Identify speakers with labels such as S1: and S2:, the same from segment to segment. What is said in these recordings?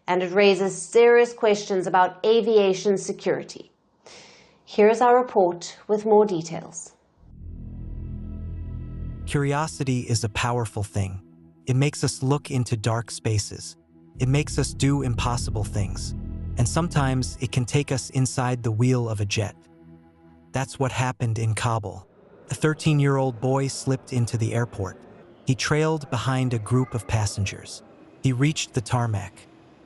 S1: and it raises serious questions about aviation security. Here's our report with more details.
S2: Curiosity is a powerful thing. It makes us look into dark spaces. It makes us do impossible things. And sometimes it can take us inside the wheel of a jet. That's what happened in Kabul. A 13-year-old boy slipped into the airport. He trailed behind a group of passengers. He reached the tarmac,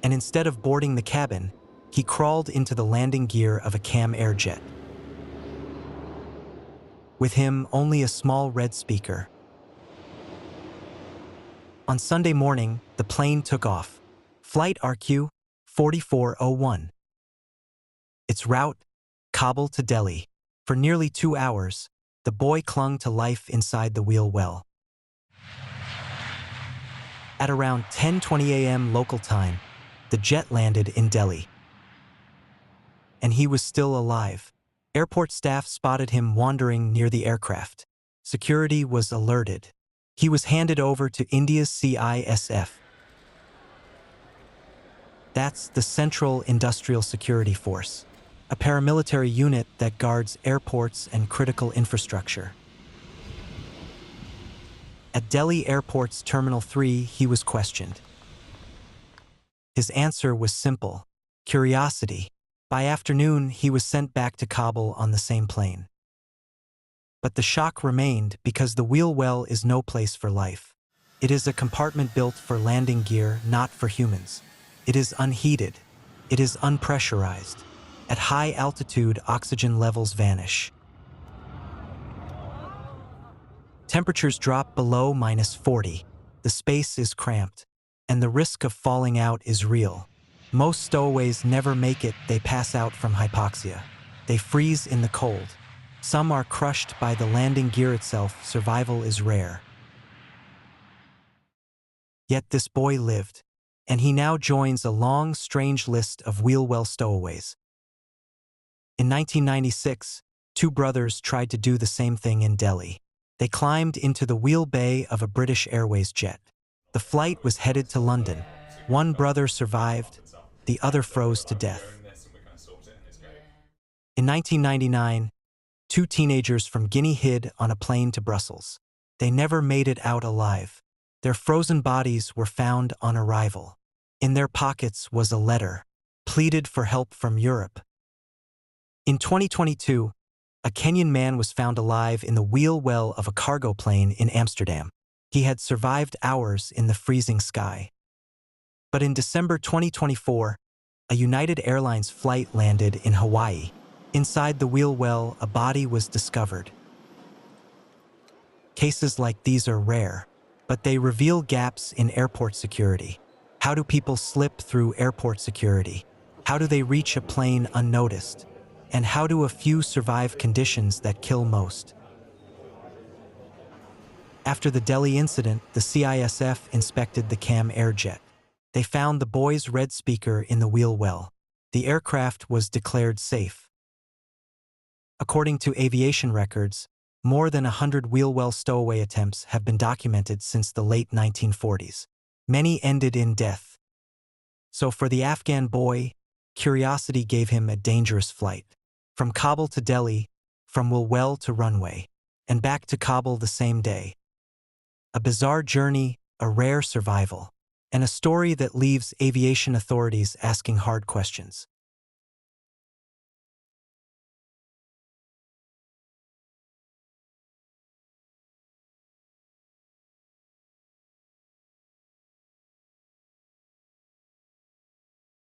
S2: and instead of boarding the cabin, he crawled into the landing gear of a CAM Air jet. With him, only a small red speaker. On Sunday morning, the plane took off. Flight RQ 4401. Its route, Kabul to Delhi. For nearly 2 hours, the boy clung to life inside the wheel well. At around 10:20 a.m. local time, the jet landed in Delhi. And he was still alive. Airport staff spotted him wandering near the aircraft. Security was alerted. He was handed over to India's CISF. That's the Central Industrial Security Force, a paramilitary unit that guards airports and critical infrastructure. At Delhi Airport's Terminal 3, he was questioned. His answer was simple: curiosity. By afternoon, he was sent back to Kabul on the same plane. But the shock remained because the wheel well is no place for life. It is a compartment built for landing gear, not for humans. It is unheated. It is unpressurized. At high altitude, oxygen levels vanish. Temperatures drop below -40. The space is cramped, and the risk of falling out is real. Most stowaways never make it. They pass out from hypoxia. They freeze in the cold. Some are crushed by the landing gear itself. Survival is rare. Yet this boy lived, and he now joins a long, strange list of wheel well stowaways. In 1996, 2 brothers tried to do the same thing in Delhi. They climbed into the wheel bay of a British Airways jet. The flight was headed to London. One brother survived, the other froze to death. In 1999, 2 teenagers from Guinea hid on a plane to Brussels. They never made it out alive. Their frozen bodies were found on arrival. In their pockets was a letter, pleaded for help from Europe. In 2022, a Kenyan man was found alive in the wheel well of a cargo plane in Amsterdam. He had survived hours in the freezing sky. But in December 2024, a United Airlines flight landed in Hawaii. Inside the wheel well, a body was discovered. Cases like these are rare, but they reveal gaps in airport security. How do people slip through airport security? How do they reach a plane unnoticed? And how do a few survive conditions that kill most? After the Delhi incident, the CISF inspected the CAM Air jet. They found the boy's red speaker in the wheel well. The aircraft was declared safe. According to aviation records, more than 100 wheel well stowaway attempts have been documented since the late 1940s. Many ended in death. So for the Afghan boy, curiosity gave him a dangerous flight. From Kabul to Delhi, from wheel well to runway, and back to Kabul the same day. A bizarre journey, a rare survival, and a story that leaves aviation authorities asking hard questions.